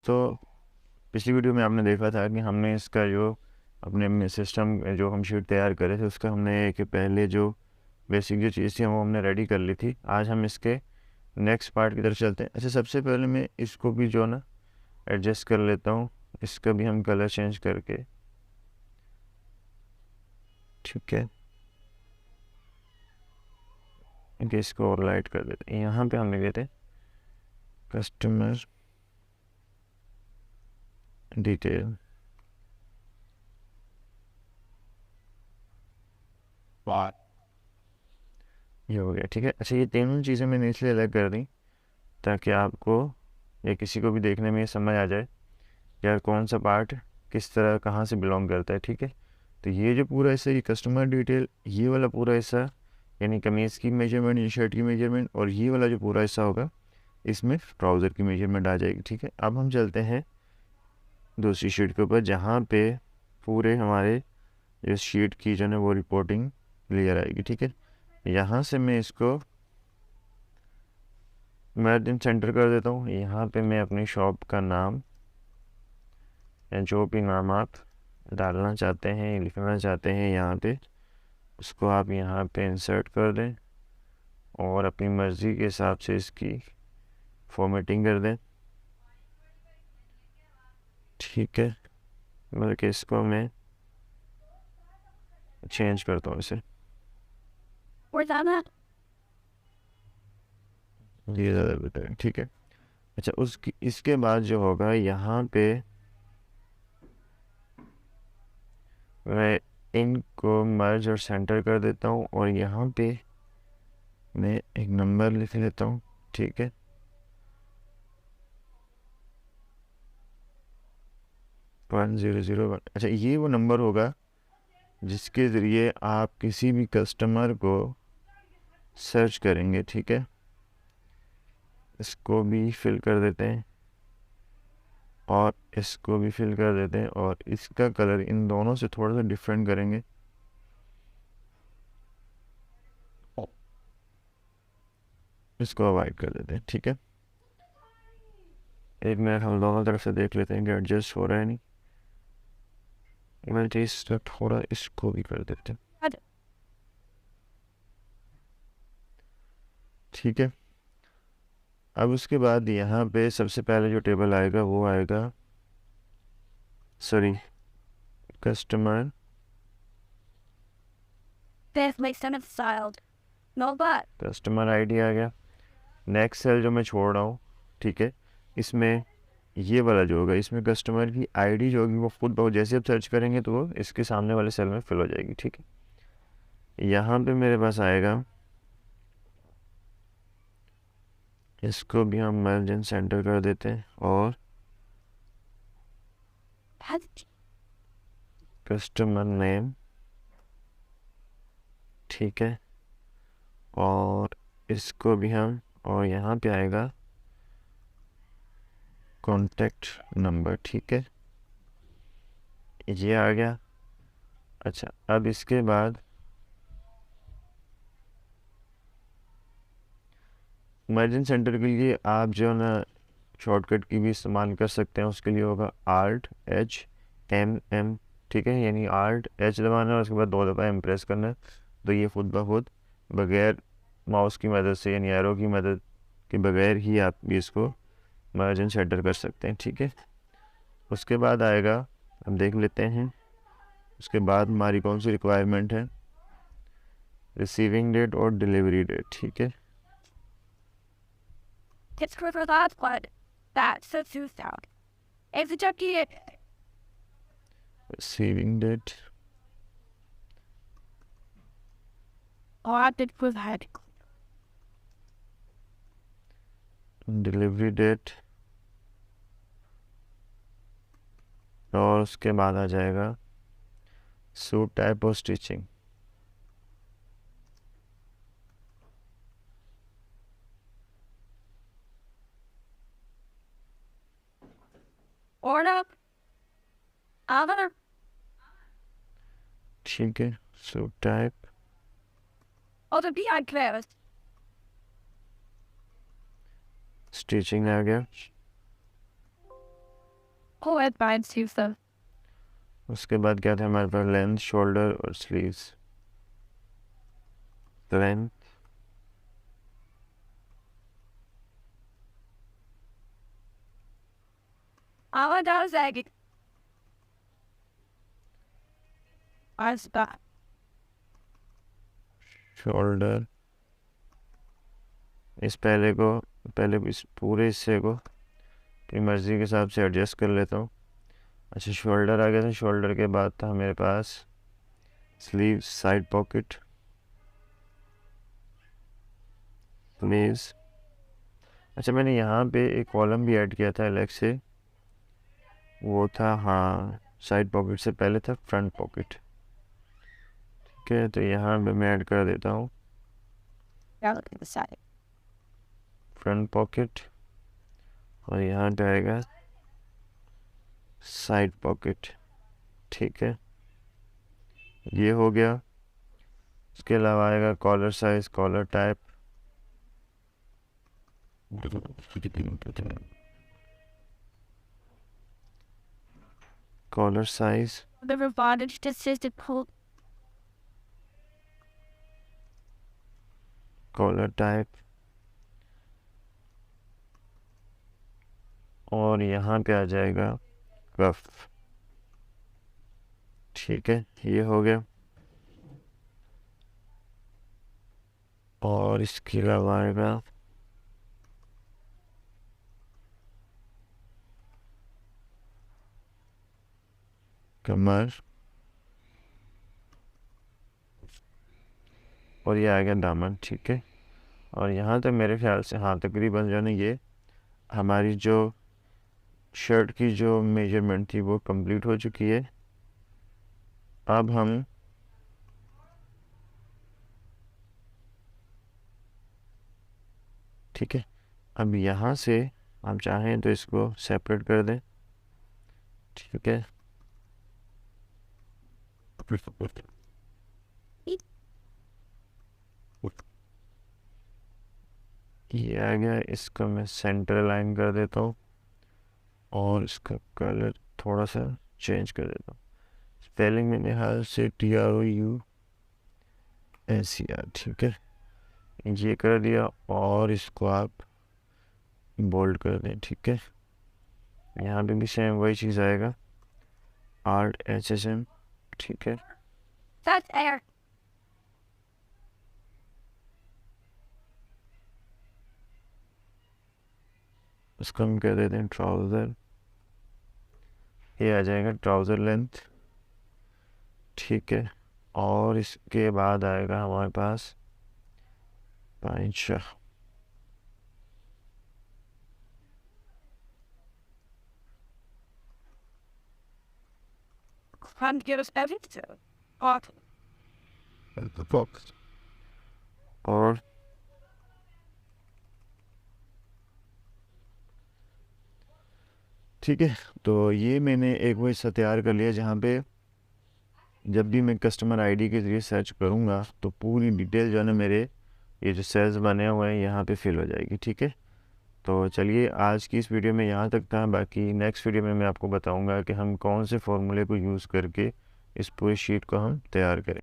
तो पिछली वीडियो में आपने देखा था कि हमने इसका जो अपने सिस्टम जो हम शीट तैयार करे थे उसका हमने एक पहले जो बेसिक जो चीज़ थी वो हमने रेडी कर ली थी। आज हम इसके नेक्स्ट पार्ट की तरफ चलते हैं। अच्छा, सबसे पहले मैं इसको भी जो ना एडजस्ट कर लेता हूँ, इसका भी हम कलर चेंज करके, ठीक है, इनके इसको और लाइट कर देते हैं। यहाँ पे हम लिख देते कस्टमर डिटेल, ये हो गया, ठीक है। अच्छा, ये तीनों चीज़ें मैंने इसलिए अलग कर दी ताकि आपको या किसी को भी देखने में ये समझ आ जाए यार कौन सा पार्ट किस तरह कहाँ से बिलोंग करता है, ठीक है। तो ये जो पूरा हिस्सा, ये कस्टमर डिटेल, ये वाला पूरा हिस्सा यानी कमीज़ की मेजरमेंट, ये शर्ट की मेजरमेंट, और ये वाला जो पूरा हिस्सा होगा इसमें ट्राउज़र की मेजरमेंट आ जाएगी, ठीक है। अब हम चलते हैं दूसरी शीट के ऊपर जहाँ पे पूरे हमारे इस शीट की जो है वो रिपोर्टिंग क्लियर आएगी, ठीक है। यहाँ से मैं इसको मार्जिन सेंटर कर देता हूँ। यहाँ पे मैं अपनी शॉप का नाम या जो भी नाम आप डालना चाहते हैं, लिखना चाहते हैं यहाँ पे, उसको आप यहाँ पे इंसर्ट कर दें और अपनी मर्ज़ी के हिसाब से इसकी फॉर्मेटिंग कर दें, ठीक है। बल्कि इसको मैं चेंज करता हूँ इसे, ये ज़्यादा बेटर है, ठीक है। अच्छा, उसकी इसके बाद जो होगा यहाँ पे मैं इनको मर्ज और सेंटर कर देता हूँ और यहाँ पे मैं एक नंबर लिख लेता हूँ, ठीक है। 1001। अच्छा, ये वो नंबर होगा जिसके ज़रिए आप किसी भी कस्टमर को सर्च करेंगे, ठीक है। इसको भी फिल कर देते हैं और इसको भी फिल कर देते हैं और इसका कलर इन दोनों से थोड़ा सा डिफरेंट करेंगे, इसको अवॉइड कर देते हैं, ठीक है। एक मिनट हम दोनों तरफ से देख लेते हैं कि एडजस्ट हो रहा है नहीं। मैं चाहिए थोड़ा इसको भी कर देते हैं, ठीक है। अब उसके बाद यहाँ पे सबसे पहले जो टेबल आएगा वो आएगा, सॉरी, कस्टमर कस्टमर आईडी आ गया। नेक्स्ट सेल जो मैं छोड़ रहा हूँ, ठीक है, इसमें ये वाला जो होगा इसमें कस्टमर की आईडी जो होगी वो खुद बहुत, जैसे आप सर्च करेंगे तो वो इसके सामने वाले सेल में फिल हो जाएगी, ठीक है। यहाँ पे मेरे पास आएगा, इसको भी हम मर्ज एंड सेंटर कर देते हैं और कस्टमर नेम, ठीक है, और इसको भी हम, और यहाँ पे आएगा कॉन्टैक्ट नंबर, ठीक है, ये आ गया। अच्छा, अब इसके बाद मर्जन सेंटर के लिए आप जो है ना शॉर्टकट की भी इस्तेमाल कर सकते हैं। उसके लिए होगा ALT-H-M-M, ठीक है, यानी ALT-H दबाना और उसके बाद 2 दफ़ा M प्रेस करना है, तो ये खुद ब खुद बगैर माउस की मदद से यानी एरो की मदद के बगैर ही आप भी इसको मर्जन सेंटर कर सकते हैं, ठीक है। उसके बाद आएगा, हम देख लेते हैं उसके बाद हमारी कौन सी रिक्वायरमेंट है, रिसीविंग डेट और डिलीवरी डेट, ठीक है। रिसीविंग डेट, डिलीवरी डेट, और उसके बाद आ जाएगा सूट टाइप और स्टिचिंग। ठीक है, सूट टाइप, स्टिचिंग आ गया, Oh, advanced user. उसके बाद क्या था हमारे पास, लेंथ, शोल्डर और स्लीव्स। लेंथ, आवाज आ जाएगी। आस्ता। शोल्डर, पहले इस पूरे हिस्से को अपनी मर्ज़ी के हिसाब से एडजस्ट कर लेता हूँ। अच्छा, शोल्डर आ गया था। शोल्डर के बाद था मेरे पास स्लीव, साइड पॉकेट, स्लीव्स। अच्छा, मैंने यहाँ पे एक कॉलम भी ऐड किया था अलग से, वो था, हाँ, साइड पॉकेट से पहले था फ्रंट पॉकेट। ठीक है, तो यहाँ पे मैं ऐड कर देता हूँ फ्रंट पॉकेट, और यहाँ पे आएगा साइड पॉकेट। ठीक है, ये हो गया। इसके अलावा आएगा collar size, collar type, collar size, The advantage to pull. Collar type, और यहाँ पे आ जाएगा कफ। ठीक है, ये हो गया। और इसके अलावा आएगा कमर, और ये आ गया दामन। ठीक है, और यहाँ तक मेरे ख्याल से, हाँ, तकरीबन जो है ना, ये हमारी जो शर्ट की जो मेजरमेंट थी वो कंप्लीट हो चुकी है। अब हम ठीक है, अब यहाँ से हम चाहें तो इसको सेपरेट कर दें। ठीक है, ये आ गया। इसको मैं सेंटर लाइन कर देता हूँ, और इसका कलर थोड़ा सा चेंज कर देता हूँ। स्पेलिंग मेरे ख्याल से TROUSER। ठीक है, ये कर दिया, और इसको आप बोल्ड कर दें। ठीक है, यहाँ पे भी सेम वही चीज़ आएगा, RHSM। ठीक है, That's air. इसको हम कह देते हैं ट्राउज़र। ये आ जाएगा ट्राउज़र लेंथ। ठीक है, और इसके बाद आएगा हमारे पास पाइंचा। Can't give us everything. What? और ठीक है, तो ये मैंने एक वो हिस्सा तैयार कर लिया, जहाँ पे जब भी मैं कस्टमर आईडी के ज़रिए सर्च करूँगा तो पूरी डिटेल जो है ना, मेरे ये जो सेल्स बने हुए हैं यहाँ पे फिल हो जाएगी। ठीक है, तो चलिए, आज की इस वीडियो में यहाँ तक था। बाकी नेक्स्ट वीडियो में मैं आपको बताऊँगा कि हम कौन से फॉर्मूले को यूज़ करके इस पूरी शीट को हम तैयार करें।